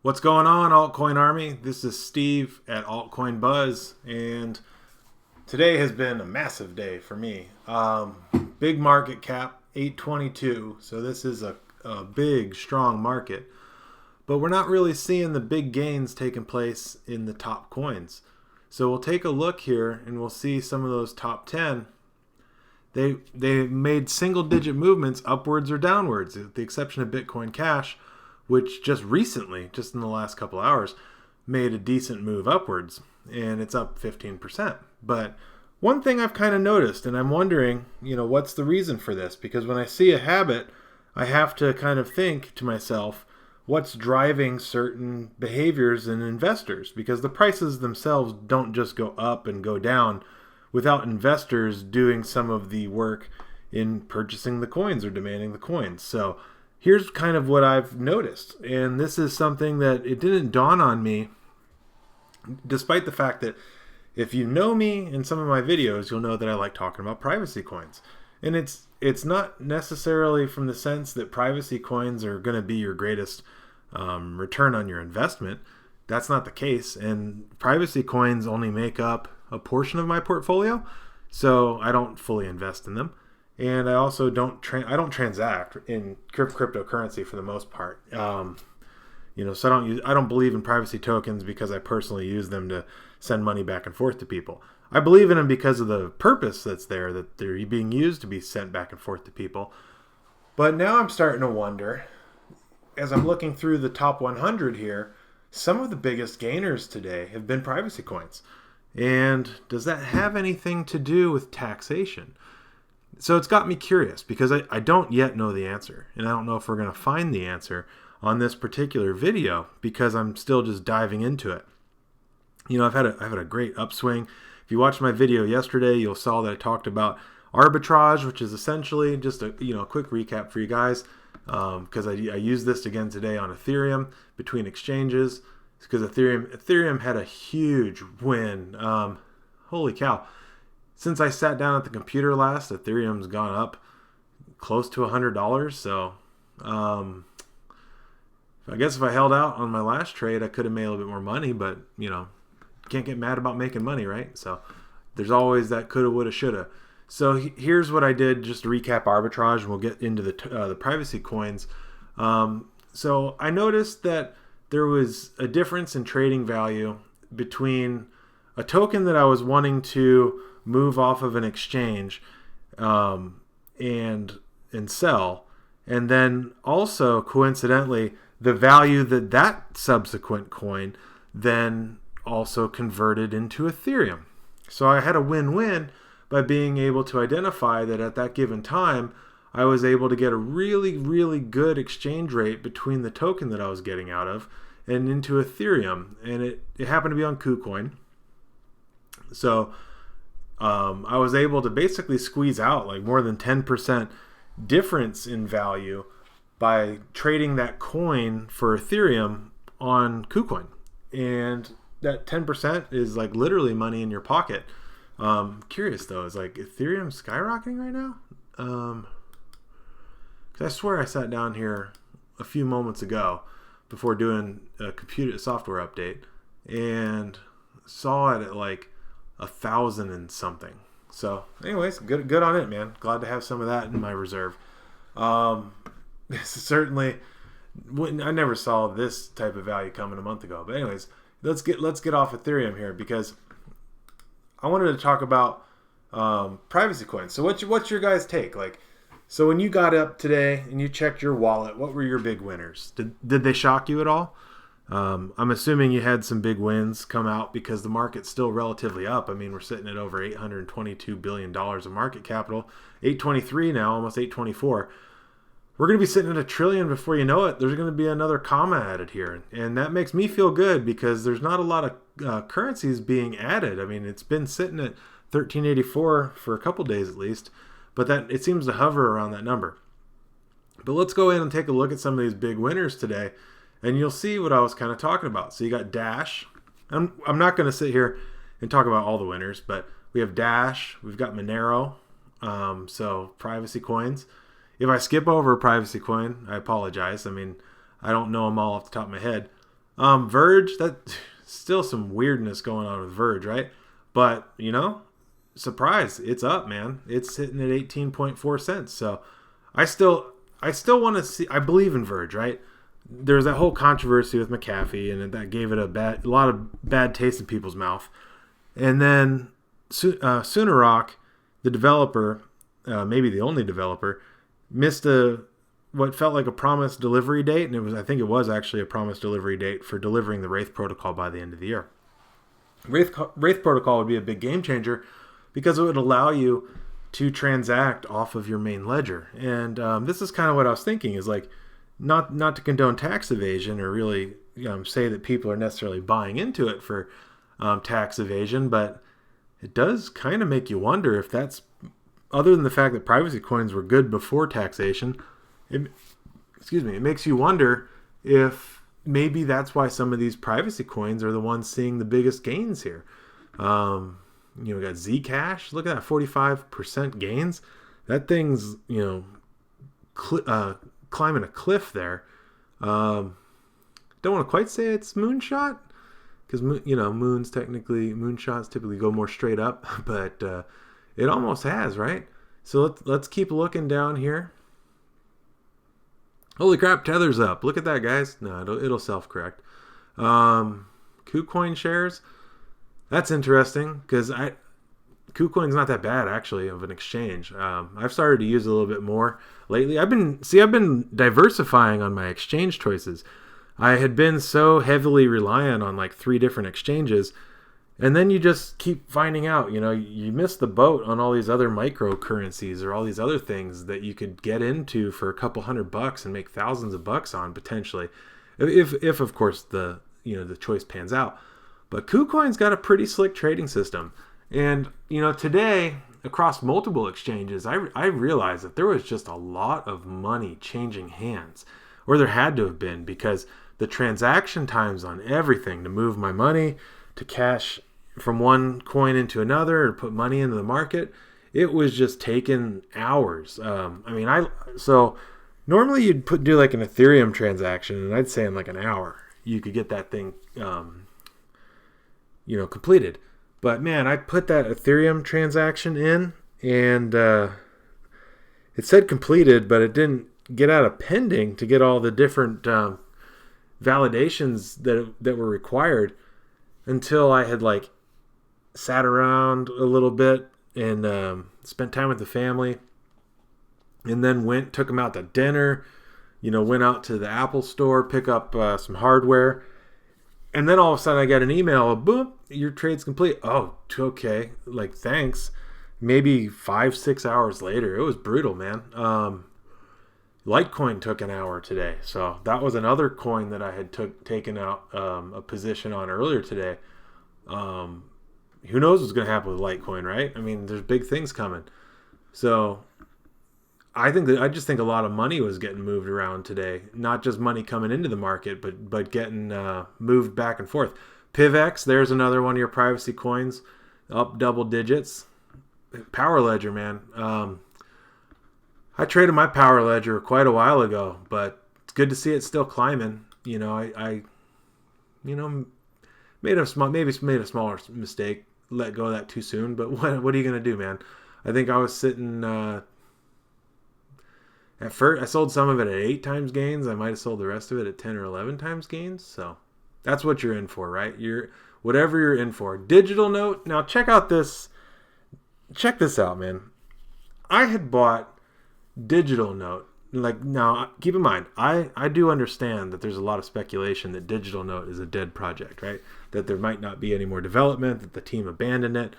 What's going on, AltCoin Army? This is Steve at AltCoin Buzz, and today has been a massive day for me. Big market cap, 822, so this is a big, strong market. But we're not really seeing the big gains taking place in the top coins. So we'll take a look here, and we'll see some of those top 10. They made single-digit movements upwards or downwards, with the exception of Bitcoin Cash, which just recently, just in the last couple hours, made a decent move upwards, and it's up 15%. But one thing I've kind of noticed, and I'm wondering, what's the reason for this? Because when I see a habit, I have to kind of think to myself, what's driving certain behaviors in investors? Because the prices themselves don't just go up and go down without investors doing some of the work in purchasing the coins or demanding the coins. So here's kind of what I've noticed. And this is something that it didn't dawn on me, despite the fact that if you know me in some of my videos, you'll know that I like talking about privacy coins. And it's not necessarily from the sense that privacy coins are going to be your greatest return on your investment. That's not the case. And privacy coins only make up a portion of my portfolio, so I don't fully invest in them. And I also don't transact in cryptocurrency for the most part. So I don't believe in privacy tokens because I personally use them to send money back and forth to people. I believe in them because of the purpose that's there, that they're being used to be sent back and forth to people. But now I'm starting to wonder, as I'm looking through the top 100 here, some of the biggest gainers today have been privacy coins. And does that have anything to do with taxation? So it's got me curious because I don't yet know the answer. And I don't know if we're going to find the answer on this particular video because I'm still just diving into it. I've had a great upswing. If you watched my video yesterday, you'll saw that I talked about arbitrage, which is essentially just a quick recap for you guys, because I used this again today on Ethereum between exchanges, because Ethereum had a huge win. Holy cow. Since I sat down at the computer last, Ethereum's gone up close to $100. So I guess if I held out on my last trade, I could have made a little bit more money, but can't get mad about making money, right? So there's always that coulda, woulda, shoulda. So here's what I did just to recap arbitrage, and we'll get into the privacy coins. So I noticed that there was a difference in trading value between a token that I was wanting to move off of an exchange and sell, and then also coincidentally the value that subsequent coin then also converted into Ethereum. So I had a win-win by being able to identify that at that given time I was able to get a really, really good exchange rate between the token that I was getting out of and into Ethereum. And it happened to be on KuCoin. So I was able to basically squeeze out like more than 10% difference in value by trading that coin for Ethereum on KuCoin. And that 10% is like literally money in your pocket. Curious though, is like Ethereum skyrocketing right now? Because I swear I sat down here a few moments ago before doing a computer software update and saw it at like 1,000 and something. So anyways, good on it, man. Glad to have some of that in my reserve. Certainly, I never saw this type of value coming a month ago. But anyways, let's get off Ethereum here because I wanted to talk about privacy coins. So what's your guys' take? So when you got up today and you checked your wallet, what were your big winners? Did they shock you at all? I'm assuming you had some big wins come out because the market's still relatively up. I mean, we're sitting at over $822 billion of market capital, 823 now, almost 824. We're going to be sitting at $1 trillion before you know it. There's going to be another comma added here. And that makes me feel good because there's not a lot of currencies being added. I mean, it's been sitting at 1384 for a couple days at least, but that it seems to hover around that number. But let's go in and take a look at some of these big winners today, and you'll see what I was kind of talking about. So you got Dash. I'm not going to sit here and talk about all the winners, but we have Dash. We've got Monero, so privacy coins. If I skip over a privacy coin, I apologize. I mean, I don't know them all off the top of my head. Verge, that still some weirdness going on with Verge, right? But, surprise, it's up, man. It's hitting at 18.4 cents. So I still want to see, I believe in Verge, right? There's that whole controversy with McAfee, and that gave it a lot of bad taste in people's mouth. And then Soonerock, the developer, maybe the only developer, missed what felt like a promised delivery date, and I think it was actually a promised delivery date for delivering the Wraith protocol by the end of the year. Wraith protocol would be a big game changer because it would allow you to transact off of your main ledger. And this is kind of what I was thinking, is like, not to condone tax evasion or really say that people are necessarily buying into it for tax evasion, but it does kind of make you wonder if that's, other than the fact that privacy coins were good before taxation, it makes you wonder if maybe that's why some of these privacy coins are the ones seeing the biggest gains here. We got Zcash. Look at that, 45% gains. That thing's, climbing a cliff there. Don't want to quite say it's moonshot, because moonshots typically go more straight up, but it almost has, right? So let's keep looking down here. Holy crap, Tether's up. Look at that, guys. No, it'll self-correct. KuCoin shares. That's interesting, because KuCoin's not that bad, actually, of an exchange. I've started to use it a little bit more lately. I've been diversifying on my exchange choices. I had been so heavily reliant on like 3 different exchanges, and then you just keep finding out, you miss the boat on all these other microcurrencies or all these other things that you could get into for a couple $100 and make thousands of bucks on potentially, if of course the choice pans out. But KuCoin's got a pretty slick trading system, and today across multiple exchanges, I realized that there was just a lot of money changing hands, or there had to have been, because the transaction times on everything to move my money, to cash from one coin into another, or put money into the market, it was just taking hours. So normally you'd do like an Ethereum transaction, and I'd say in like an hour you could get that thing completed. But man, I put that Ethereum transaction in, and it said completed, but it didn't get out of pending to get all the different validations that were required, until I had like sat around a little bit and spent time with the family, and then took them out to dinner, went out to the Apple store, pick up some hardware. And then all of a sudden I get an email, boom, your trade's complete. Oh, okay. Like, thanks. Maybe 5-6 hours later. It was brutal, man. Litecoin took an hour today. So that was another coin that I had taken out a position on earlier today. Who knows what's going to happen with Litecoin, right? I mean, there's big things coming. So I just think a lot of money was getting moved around today. Not just money coming into the market, but getting moved back and forth. PivX, there's another one of your privacy coins, up double digits. Power Ledger, man. I traded my Power Ledger quite a while ago, but it's good to see it still climbing. I made a smaller mistake, let go of that too soon. But what are you gonna do, man? I think I was sitting. At first, I sold some of it at 8 times gains. I might have sold the rest of it at 10 or 11 times gains. So that's what you're in for, right? Whatever you're in for. Digital note. Now check this out, man. I had bought digital note. Now keep in mind, I do understand that there's a lot of speculation that digital note is a dead project, right? That there might not be any more development, that the team abandoned it,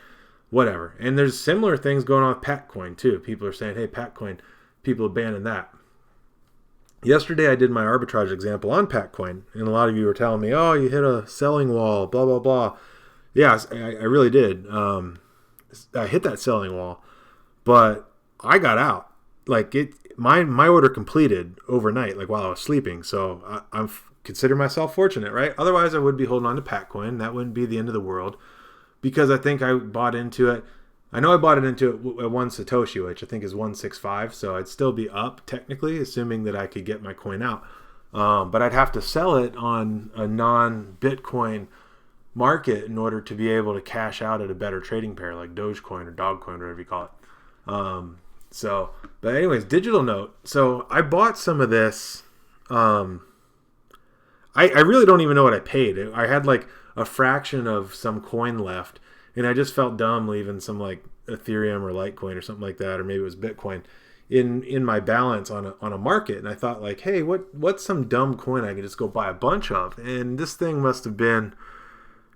whatever. And there's similar things going on with Patcoin too. People are saying, hey, Patcoin, people abandon that. Yesterday I did my arbitrage example on Patcoin, and a lot of you were telling me, oh, you hit a selling wall, blah, blah, blah. Yeah, I really did. I hit that selling wall, but I got out. My order completed overnight, like while I was sleeping. So I consider myself fortunate, right? Otherwise I would be holding on to Patcoin. That wouldn't be the end of the world, because I think I bought into it. I know I bought it into it at 1 Satoshi, which I think is 165, so I'd still be up technically, assuming that I could get my coin out. But I'd have to sell it on a non-Bitcoin market in order to be able to cash out at a better trading pair like Dogecoin or Dogcoin, whatever you call it. But anyways, digital note. So I bought some of this. I really don't even know what I paid. I had like a fraction of some coin left, and I just felt dumb leaving some like Ethereum or Litecoin or something like that, or maybe it was Bitcoin in my balance on a market. And I thought like, hey, what's some dumb coin I can just go buy a bunch of? And this thing must have been,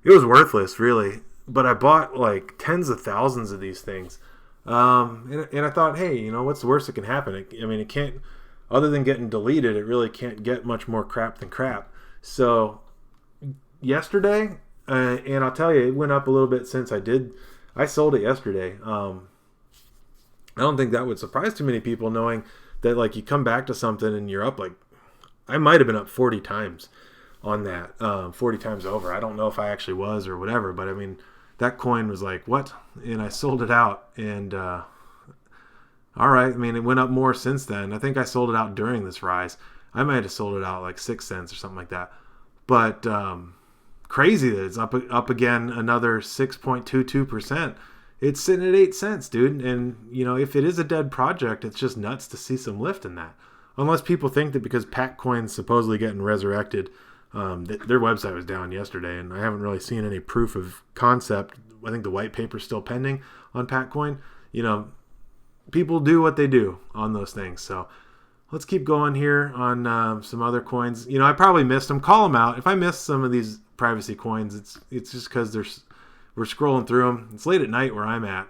it was worthless really, but I bought like tens of thousands of these things. And I thought, hey, what's the worst that can happen? It can't, other than getting deleted, it really can't get much more crap than crap. So yesterday, and I'll tell you, it went up a little bit since I sold it yesterday. I don't think that would surprise too many people, knowing that like you come back to something and you're up like, I might have been up 40 times on that, 40 times over. I don't know if I actually was or whatever, but I mean, that coin was like, what? And I sold it out, and all right. I mean, it went up more since then. I think I sold it out during this rise. I might have sold it out like 6 cents or something like that. But crazy that it's up again another 6.22%. It's sitting at 8 cents, dude. And, if it is a dead project, it's just nuts to see some lift in that. Unless people think that because Patcoin's supposedly getting resurrected, their website was down yesterday, and I haven't really seen any proof of concept. I think the white paper's still pending on Patcoin. People do what they do on those things. So let's keep going here on some other coins. I probably missed them. Call them out. If I missed some of these privacy coins, it's just because we're scrolling through them. It's late at night where I'm at.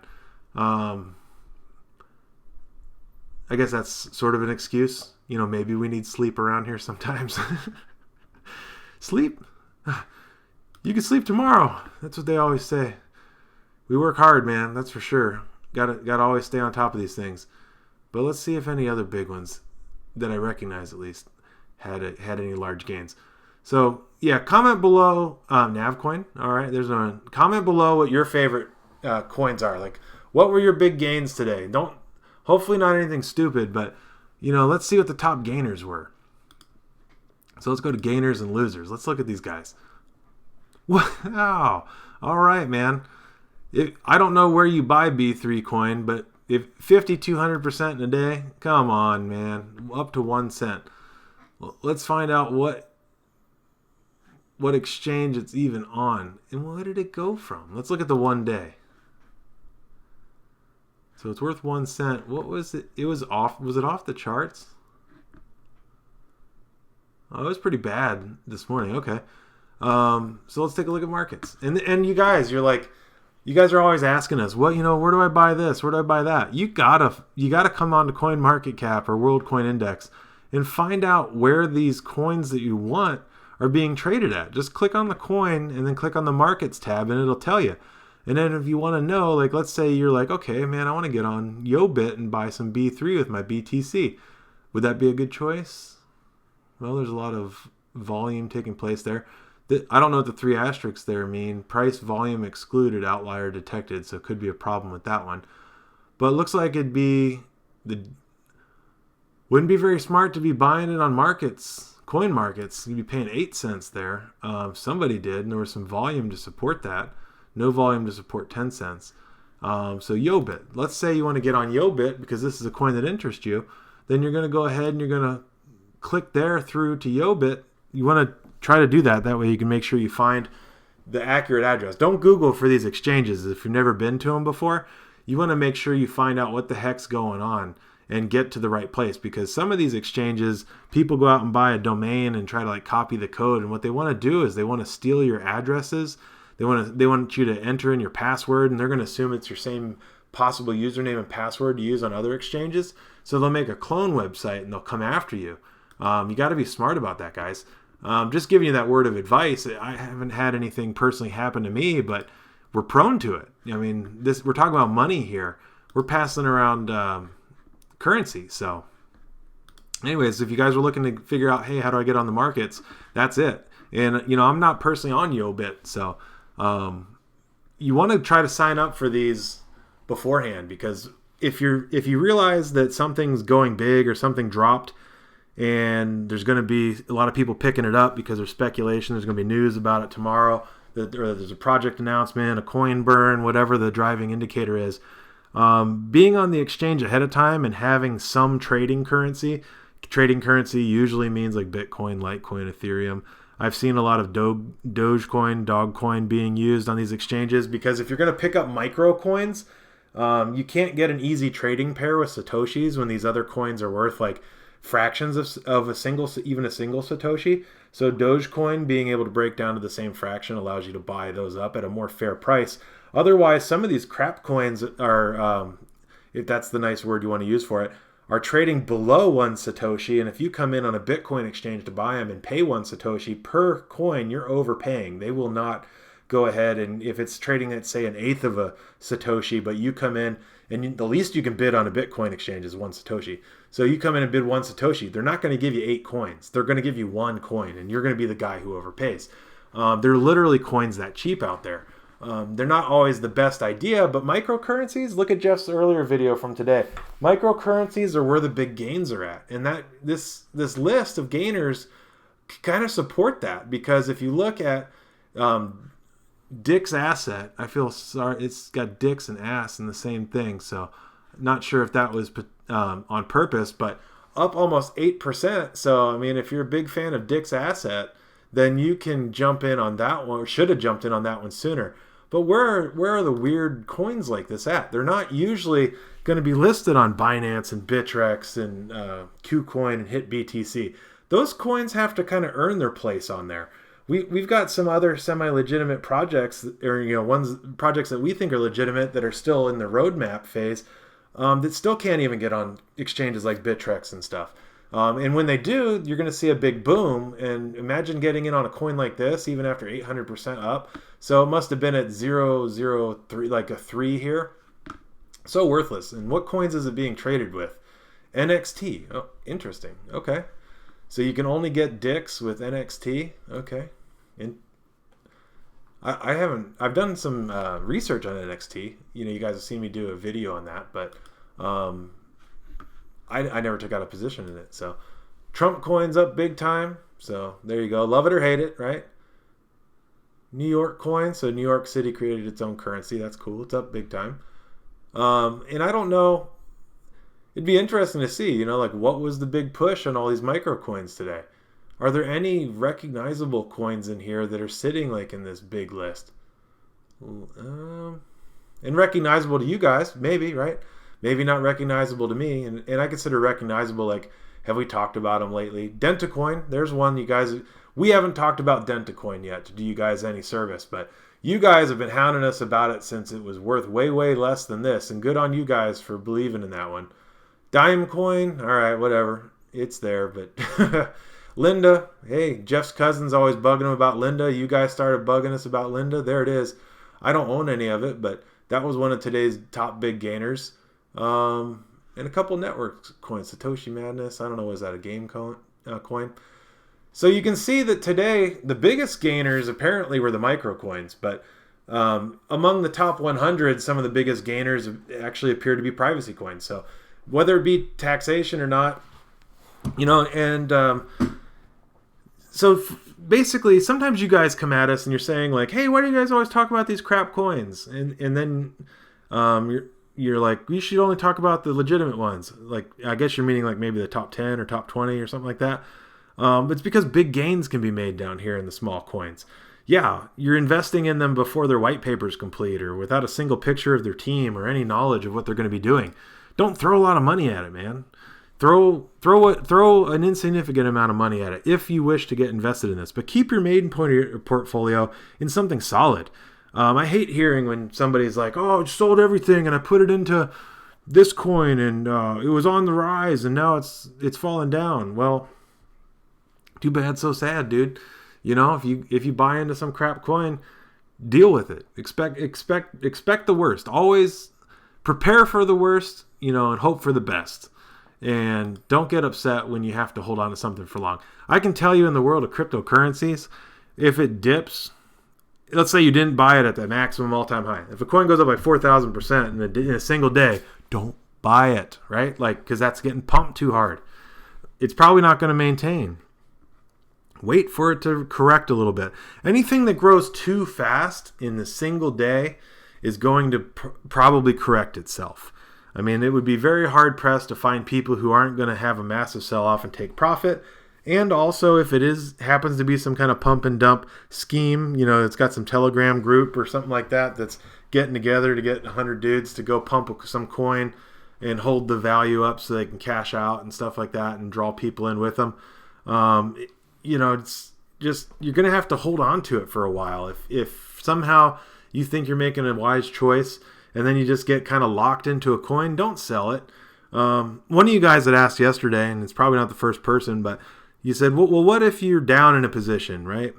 I guess that's sort of an excuse. Maybe we need sleep around here sometimes. Sleep? You can sleep tomorrow. That's what they always say. We work hard, man. That's for sure. Gotta always stay on top of these things. But let's see if any other big ones that I recognize at least had any large gains. So yeah, comment below Navcoin. All right, there's one. Comment below what your favorite coins are. Like, what were your big gains today? Hopefully not anything stupid, but let's see what the top gainers were. So let's go to gainers and losers. Let's look at these guys. Wow. All right, man. I don't know where you buy B3 coin, but if 5,200% in a day, come on, man. Up to 1 cent. Well, let's find out what exchange it's even on. And where did it go from? Let's look at the 1 day. So it's worth 1 cent. What was it? It was off. Was it off the charts? Oh, it was pretty bad this morning. Okay. So let's take a look at markets. And you guys, you guys are always asking us, where do I buy this? Where do I buy that? You gotta come on to CoinMarketCap or World Coin Index and find out where these coins that you want are being traded at. Just click on the coin and then click on the markets tab, and it'll tell you. And then if you want to know, like, let's say you're like, okay, man, I want to get on YoBit and buy some B3 with my BTC. Would that be a good choice? Well, there's a lot of volume taking place there. I don't know what the 3 asterisks there mean. Price volume excluded, outlier detected, so it could be a problem with that one. But it looks like wouldn't be very smart to be buying it on markets, coin markets. You'd be paying 8 cents there. Somebody did, and there was some volume to support that. No volume to support 10 cents. So YoBit. Let's say you want to get on YoBit because this is a coin that interests you. Then you're going to go ahead and you're going to click there through to YoBit. You want to try to do that. That way you can make sure you find the accurate address. Don't Google for these exchanges if you've never been to them before. You want to make sure you find out what the heck's going on and get to the right place, because some of these exchanges, people go out and buy a domain and try to like copy the code, and what they want to do is they want to steal your addresses. They want you to enter in your password, and they're going to assume it's your same possible username and password to use on other exchanges. So they'll make a clone website and they'll come after you. You got to be smart about that, guys. Just giving you that word of advice. I haven't had anything personally happen to me, but we're prone to it. I mean, we're talking about money here. We're passing around currency. So anyways, if you guys were looking to figure out, hey, how do I get on the markets? That's it. And, I'm not personally on YoBit. So you want to try to sign up for these beforehand, because if you realize that something's going big or something dropped and there's going to be a lot of people picking it up because there's speculation. There's going to be news about it tomorrow. There's a project announcement, a coin burn, whatever the driving indicator is. Being on the exchange ahead of time and having some trading currency usually means like Bitcoin, Litecoin, Ethereum. I've seen a lot of Dogecoin being used on these exchanges because if you're going to pick up micro coins, you can't get an easy trading pair with Satoshis when these other coins are worth like fractions of a single Satoshi. So Dogecoin being able to break down to the same fraction allows you to buy those up at a more fair price. Otherwise, some of these crap coins are, if that's the nice word you want to use for it, are trading below 1 Satoshi. And if you come in on a Bitcoin exchange to buy them and pay 1 Satoshi per coin, you're overpaying. They will not go ahead, and if it's trading at, say, 1/8 of a Satoshi, but you come in, and the least you can bid on a Bitcoin exchange is 1 Satoshi. So you come in and bid 1 Satoshi, they're not going to give you 8 coins. They're going to give you 1 coin, and you're going to be the guy who overpays. They're literally coins that cheap out there. They're not always the best idea, but microcurrencies, look at Jeff's earlier video from today. Microcurrencies are where the big gains are at. And that this list of gainers kind of support that, because if you look at Dick's asset, I feel sorry, it's got Dick's and ass in the same thing. So not sure if that was on purpose, but up almost 8%. So, I mean, if you're a big fan of Dick's asset, then you can jump in on that one, or should have jumped in on that one sooner. But where are the weird coins like this at? They're not usually going to be listed on Binance and Bittrex and KuCoin and HitBTC. Those coins have to kind of earn their place on there. We've got some other semi-legitimate projects, or projects that we think are legitimate that are still in the roadmap phase, that still can't even get on exchanges like Bittrex and stuff. And when they do, you're going to see a big boom. And imagine getting in on a coin like this, even after 800% up. So it must have been at 0.003, like a 3 here. So worthless. And what coins is it being traded with? NXT. Oh, interesting. Okay. So you can only get Dicks with NXT. Okay. And I've done some research on NXT. You guys have seen me do a video on that, but I never took out a position in it. So Trump coin's up big time. So there you go. Love it or hate it, right? New York coin. So New York City created its own currency. That's cool. It's up big time. And I don't know. It'd be interesting to see, like what was the big push on all these micro coins today? Are there any recognizable coins in here that are sitting like in this big list? And recognizable to you guys, maybe, right? Maybe not recognizable to me, and I consider recognizable, like, have we talked about them lately? DentaCoin, there's one you guys, we haven't talked about DentaCoin yet to do you guys any service, but you guys have been hounding us about it since it was worth way, way less than this, and good on you guys for believing in that one. Dimecoin, all right, whatever, it's there, but Linda, hey, Jeff's cousin's always bugging him about Linda. You guys started bugging us about Linda. There it is. I don't own any of it, but that was one of today's top big gainers. And a couple network coins, Satoshi Madness. I don't know, was that a game coin? So you can see that today the biggest gainers apparently were the micro coins, but among the top 100, some of the biggest gainers actually appear to be privacy coins. So whether it be taxation or not, so basically, sometimes you guys come at us and you're saying like, "Hey, why do you guys always talk about these crap coins?" And then you're like, "We should only talk about the legitimate ones." Like, I guess you're meaning like maybe the top 10 or top 20 or something like that. But it's because big gains can be made down here in the small coins. Yeah, you're investing in them before their white paper is complete or without a single picture of their team or any knowledge of what they're going to be doing. Don't throw a lot of money at it, man. Throw an insignificant amount of money at it if you wish to get invested in this. But keep your maiden portfolio in something solid. I hate hearing when somebody's like, "Oh, I sold everything and I put it into this coin and it was on the rise and now it's fallen down." Well, too bad, so sad, dude. If you buy into some crap coin, deal with it. Expect the worst. Always prepare for the worst, and hope for the best. And don't get upset when you have to hold on to something for long. I can tell you in the world of cryptocurrencies, if it dips, let's say you didn't buy it at the maximum all-time high. If a coin goes up by 4,000% in a single day, don't buy it, right? Like, because that's getting pumped too hard. it's probably not going to maintain. Wait for it to correct a little bit. Anything that grows too fast in a single day is going to probably correct itself. I mean, it would be very hard pressed to find people who aren't going to have a massive sell-off and take profit. And also, if it happens to be some kind of pump and dump scheme, it's got some Telegram group or something like that that's getting together to get 100 dudes to go pump some coin and hold the value up so they can cash out and stuff like that and draw people in with them. It's just, you're going to have to hold on to it for a while. If somehow you think you're making a wise choice and then you just get kind of locked into a coin, don't sell it. One of you guys that asked yesterday, and it's probably not the first person, but you said, well, what if you're down in a position, right?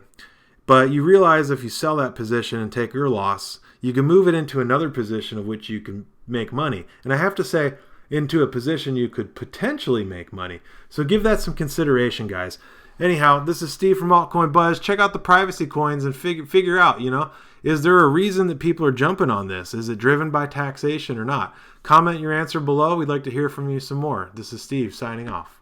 But you realize if you sell that position and take your loss, you can move it into another position of which you can make money. And I have to say, into a position you could potentially make money. So give that some consideration, guys. Anyhow, this is Steve from AltCoin Buzz. Check out the privacy coins and figure out, is there a reason that people are jumping on this? Is it driven by taxation or not? Comment your answer below. We'd like to hear from you some more. This is Steve signing off.